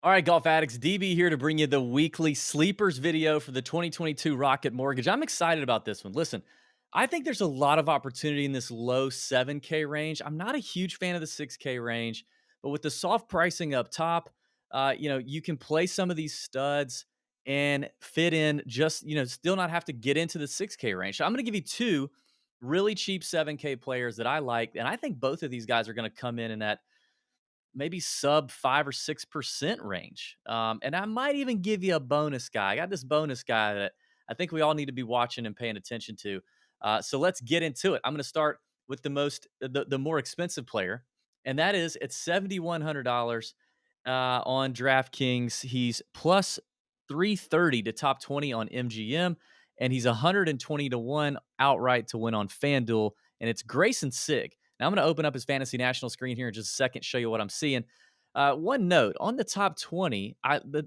All right, golf addicts, DB here to bring you the weekly sleepers video for the 2022 Rocket Mortgage. I'm excited about this one. Listen, I think there's a lot of opportunity in this low 7K range. I'm not a huge fan of the 6K range, but with the soft pricing up top, you can play some of these studs and fit in just, still not have to get into the 6K range. So I'm going to give you two really cheap 7K players that I like. And I think both of these guys are going to come in that maybe sub 5 or 6% range. And I might even give you a bonus guy. I got this bonus guy that I think we all need to be watching and paying attention to. So let's get into it. I'm going to start with the more expensive player, and that is at $7,100 on DraftKings. He's plus 330 to top 20 on MGM, and he's 120 to 1 outright to win on FanDuel. And it's Grayson Sig. Now, I'm going to open up his Fantasy National screen here in just a second, show you what I'm seeing. One note on the top 20,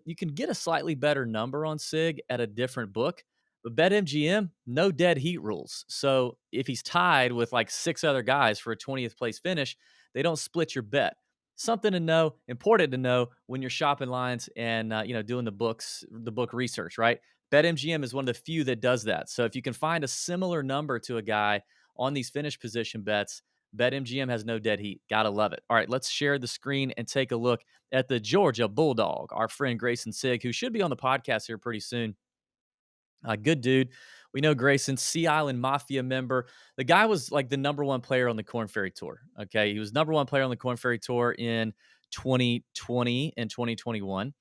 you can get a slightly better number on Sig at a different book, but BetMGM, no dead heat rules. So if he's tied with like six other guys for a 20th place finish, they don't split your bet. Something to know, important to know when you're shopping lines and doing the book research, right? BetMGM is one of the few that does that. So if you can find a similar number to a guy on these finish position bets, BetMGM has no dead heat. Gotta love it. All right, let's share the screen and take a look at the Georgia Bulldog, our friend Grayson Sig, who should be on the podcast here pretty soon. Good dude. We know Grayson, Sea Island Mafia member. The guy was like the number one player on the Corn Ferry Tour. Okay. He was number one player on the Corn Ferry Tour in 2020 and 2021.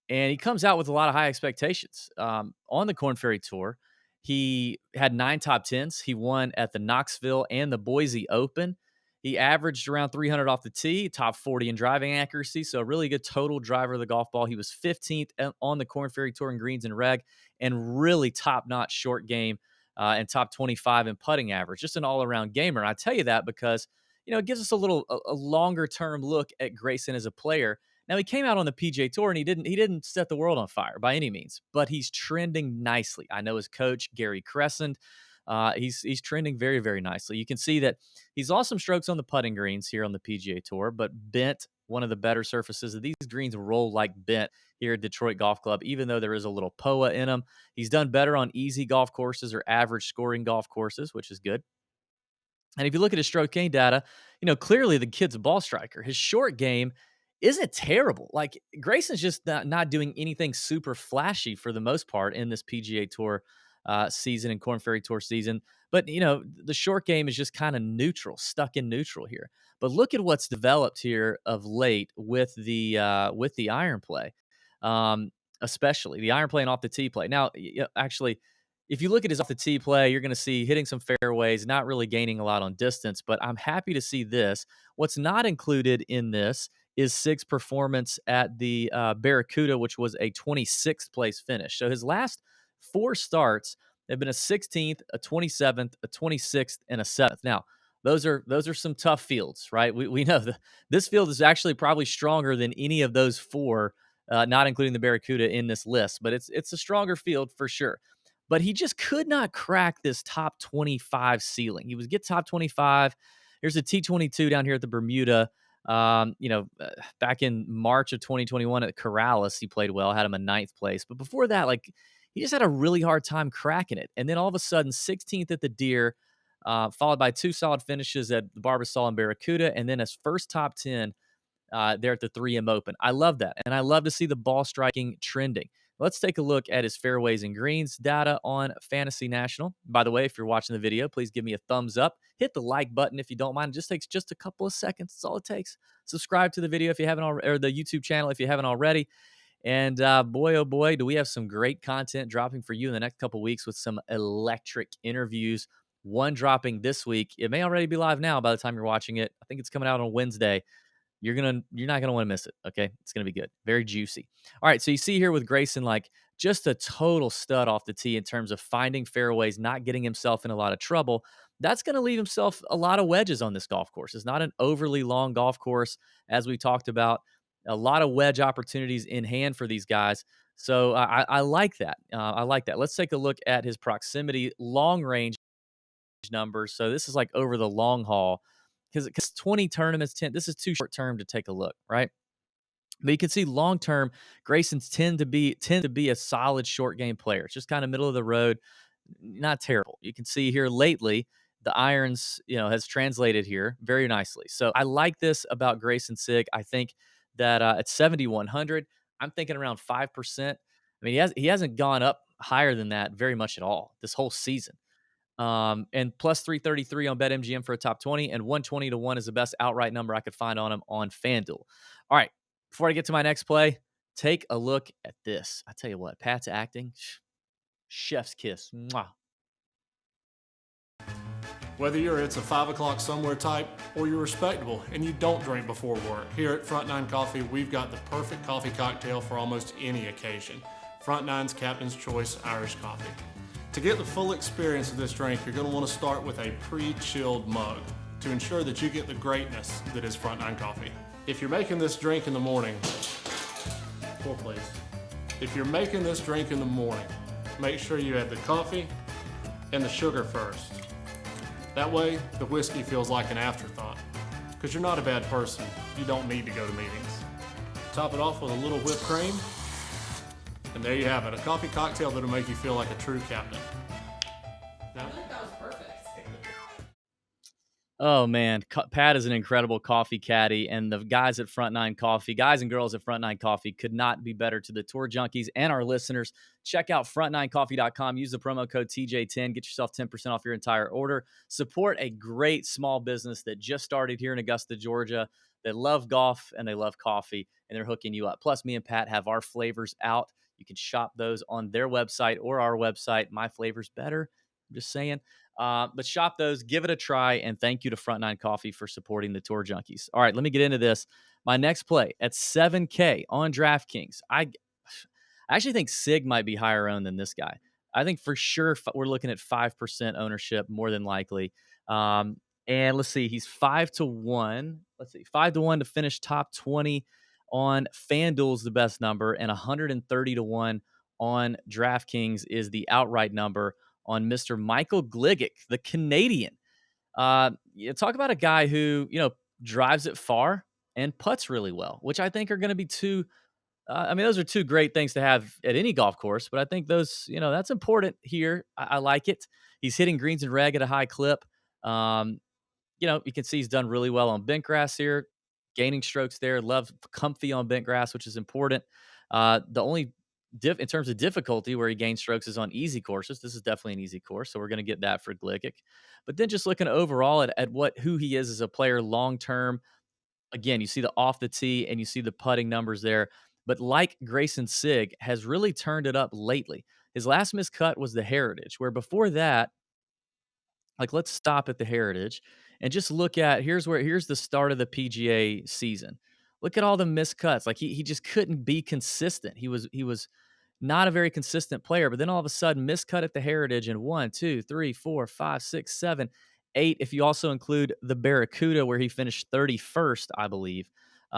And he comes out with a lot of high expectations. On the Corn Ferry Tour, he had 9 top tens. He won at the Knoxville and the Boise Open. He averaged around 300 off the tee, top 40 in driving accuracy. So, a really good total driver of the golf ball. He was 15th on the Corn Ferry Tour in greens and reg, and really top notch short game and top 25 in putting average. Just an all around gamer. And I tell you that because, it gives us a longer term look at Grayson as a player. Now he came out on the PGA Tour and he didn't set the world on fire by any means, but he's trending nicely. I know his coach Gary Crescent, he's trending very very nicely. You can see that he's lost some strokes on the putting greens here on the PGA Tour, but bent one of the better surfaces. These greens roll like bent here at Detroit Golf Club, even though there is a little POA in them. He's done better on easy golf courses or average scoring golf courses, which is good. And if you look at his stroke gain data, clearly the kid's a ball striker. His short game isn't terrible. Like Grayson's just not doing anything super flashy for the most part in this PGA Tour season and Corn Ferry Tour season. But the short game is just kind of neutral, stuck in neutral here. But look at what's developed here of late with the iron play, especially the iron play and off the tee play. Now, actually, if you look at his off the tee play, you're going to see hitting some fairways, not really gaining a lot on distance. But I'm happy to see this. What's not included in this is Sig's performance at the Barracuda, which was a 26th place finish. So his last 4 starts have been a 16th, a 27th, a 26th, and a 7th. Now, those are some tough fields, right? We know that this field is actually probably stronger than any of those 4, not including the Barracuda in this list. But it's a stronger field for sure. But he just could not crack this top 25 ceiling. He was get top 25. Here's a T22 down here at the Bermuda. Back in March of 2021 at Corrales, he played well, had him a 9th place. But before that, like he just had a really hard time cracking it. And then all of a sudden, 16th at the Deer, followed by 2 solid finishes at the Barbasol and Barracuda, and then his first top 10 there at the 3M Open. I love that. And I love to see the ball striking trending. Let's take a look at his fairways and greens data on Fantasy National. By the way, if you're watching the video, please give me a thumbs up. Hit the like button if you don't mind. It just takes just a couple of seconds. That's all it takes. Subscribe to the video if you haven't already, or the YouTube channel if you haven't already. And boy, oh boy, do we have some great content dropping for you in the next couple weeks with some electric interviews. One dropping this week. It may already be live now by the time you're watching it. I think it's coming out on Wednesday. You're not gonna want to miss it. Okay, it's gonna be good, very juicy. All right, so you see here with Grayson, like just a total stud off the tee in terms of finding fairways, not getting himself in a lot of trouble. That's gonna leave himself a lot of wedges on this golf course. It's not an overly long golf course, as we talked about. A lot of wedge opportunities in hand for these guys. So I like that. I like that. Let's take a look at his proximity long range numbers. So this is like over the long haul because 20 tournaments, 10, this is too short term to take a look, right? But you can see long term, Grayson's tend to be a solid short game player. It's just kind of middle of the road, not terrible. You can see here lately, the irons, has translated here very nicely. So I like this about Grayson Sig. I think that at 7,100, I'm thinking around 5%. I mean, he hasn't gone up higher than that very much at all this whole season. And plus 333 on BetMGM for a top 20, and 120 to 1 is the best outright number I could find on him on FanDuel. All right, before I get to my next play, take a look at this. I tell you what, Pat's acting, chef's kiss. Mwah. Whether you're it's a 5 o'clock somewhere type or you're respectable and you don't drink before work, here at Front Nine Coffee, we've got the perfect coffee cocktail for almost any occasion. Front Nine's Captain's Choice Irish Coffee. To get the full experience of this drink, you're going to want to start with a pre-chilled mug to ensure that you get the greatness that is Front Nine Coffee. If you're making this drink in the morning, pour please. If you're making this drink in the morning, make sure you add the coffee and the sugar first. That way, the whiskey feels like an afterthought. Because you're not a bad person, you don't need to go to meetings. Top it off with a little whipped cream, and there you have it, a coffee cocktail that'll make you feel like a true captain. Now, I feel like that was perfect. Oh man, Pat is an incredible coffee caddy, and the guys at Front Nine Coffee, guys and girls at Front Nine Coffee, could not be better to the Tour Junkies and our listeners. Check out front9coffee.com. Use the promo code TJ10. Get yourself 10% off your entire order. Support a great small business that just started here in Augusta, Georgia. They love golf and they love coffee, and they're hooking you up. Plus, me and Pat have our flavors out. You can shop those on their website or our website. My flavor's better. I'm just saying. But shop those, give it a try, and thank you to Front Nine Coffee for supporting the Tour Junkies. All right, let me get into this. My next play at 7K on DraftKings. I actually think Sig might be higher owned than this guy. I think for sure we're looking at 5% ownership, more than likely. Um, and let's see, he's 5 to 1. Let's see, 5 to 1 to finish top 20 on FanDuel's the best number, and 130 to 1 on DraftKings is the outright number on Mr. Michael Gligic, the Canadian. Talk about a guy who, drives it far and putts really well, which I think are going to be two. Those are two great things to have at any golf course, but I think those, that's important here. I like it. He's hitting greens and reg at a high clip. Um, you can see he's done really well on bent grass here, gaining strokes there. Love comfy on bent grass, which is important. The only in terms of difficulty where he gains strokes is on easy courses. This is definitely an easy course, so we're going to get that for Gligic. But then just looking overall at who he is as a player long term. Again, you see the off the tee and you see the putting numbers there. But like Grayson Sig has really turned it up lately. His last missed cut was the Heritage, where before that, like, let's stop at the Heritage and just look at here's the start of the PGA season. Look at all the missed cuts. Like he just couldn't be consistent. He was not a very consistent player, but then all of a sudden miscut at the Heritage in 1, 2, 3, 4, 5, 6, 7, 8. If you also include the Barracuda where he finished 31st, I believe.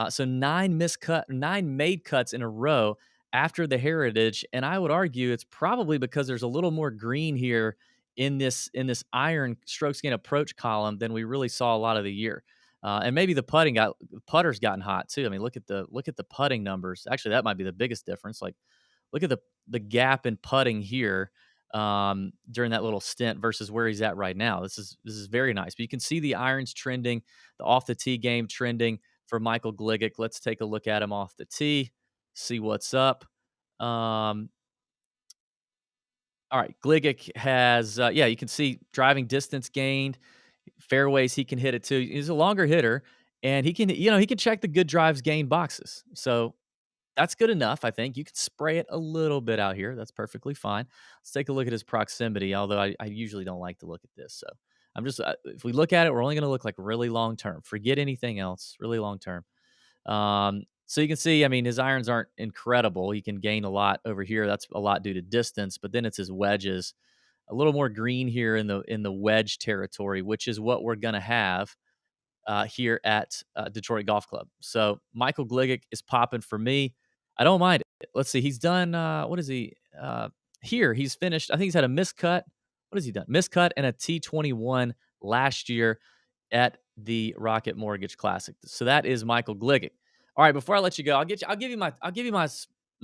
So nine made cuts in a row after the Heritage, and I would argue it's probably because there's a little more green here in this iron strokes gain approach column than we really saw a lot of the year. And maybe the putter's gotten hot too. I mean, look at the putting numbers. Actually, that might be the biggest difference. Like, look at the gap in putting here during that little stint versus where he's at right now. This is very nice. But you can see the irons trending, the off the tee game trending for Michael Gligic. Let's take a look at him off the tee, see what's up. All right, Gligic has, you can see driving distance gained, fairways he can hit it to. He's a longer hitter, and he can check the good drives gained boxes. So that's good enough, I think. You can spray it a little bit out here. That's perfectly fine. Let's take a look at his proximity, although I usually don't like to look at this. So I'm just, if we look at it, we're only going to look like really long term. Forget anything else, really long term. So you can see, I mean, his irons aren't incredible. He can gain a lot over here. That's a lot due to distance, but then it's his wedges. A little more green here in the wedge territory, which is what we're going to have here at Detroit Golf Club. So Michael Gligic is popping for me. I don't mind it. Let's see. He's done, what is he? Here, he's finished. I think he's had a miscut. What has he done? Miscut and a T21 last year at the Rocket Mortgage Classic. So that is Michael Gligic. All right, before I let you go, I'll give you my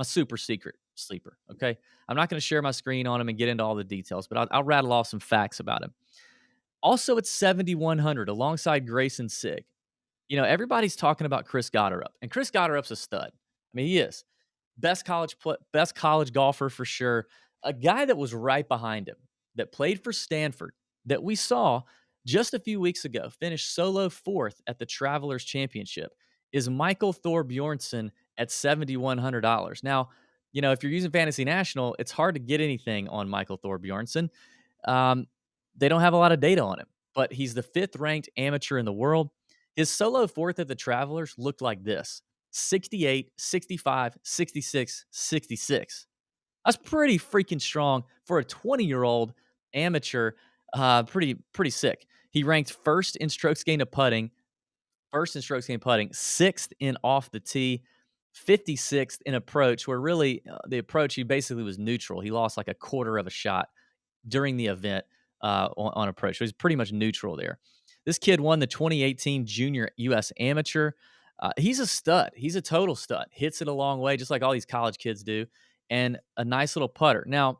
super secret sleeper. Okay, I'm not going to share my screen on him and get into all the details, but I'll rattle off some facts about him. Also, it's 7,100 alongside Grayson Sig. You know, everybody's talking about Chris Gotterup, and Chris Gotterup's a stud. I mean, he is best college golfer for sure. A guy that was right behind him, that played for Stanford, that we saw just a few weeks ago finish solo fourth at the Travelers Championship, is Michael Thor Bjornsson at $7,100. Now, you know, if you're using Fantasy National, it's hard to get anything on Michael Thor Bjornsson. Um, they don't have a lot of data on him, but he's the fifth ranked amateur in the world. His solo fourth at the Travelers looked like this: 68, 65, 66, 66. That's pretty freaking strong for a 20-year-old amateur. Pretty sick. He ranked first in strokes gained putting, sixth in off the tee, 56th in approach, where really the approach, he basically was neutral. He lost like a quarter of a shot during the event on approach. So he's pretty much neutral there. This kid won the 2018 Junior US Amateur. He's a stud. He's a total stud. Hits it a long way, just like all these college kids do, and a nice little putter. Now,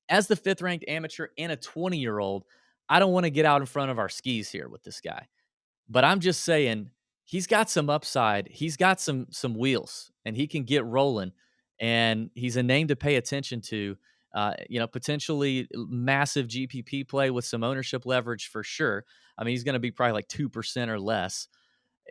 as the fifth ranked amateur and a 20-year-old, I don't want to get out in front of our skis here with this guy. But I'm just saying, he's got some upside. He's got some wheels, and he can get rolling. And he's a name to pay attention to. You know, potentially massive GPP play with some ownership leverage for sure. I mean, he's going to be probably like 2% or less.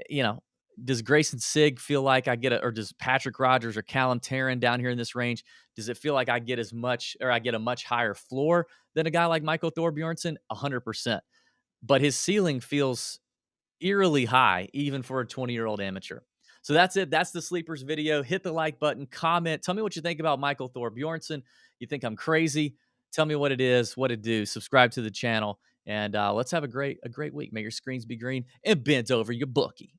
You know, does Grayson Sig feel like I get or does Patrick Rogers or Callum Tarrant down here in this range? Does it feel like I get as much or I get a much higher floor than a guy like Michael Thor Bjornsson? 100%. But his ceiling feels eerily high, even for a 20-year-old amateur. So that's it. That's the sleepers video. Hit the like button, comment. Tell me what you think about Michael Thor Bjornsson. You think I'm crazy? Tell me what it is, what it do. Subscribe to the channel, and let's have a great week. May your screens be green and bent over your bookie.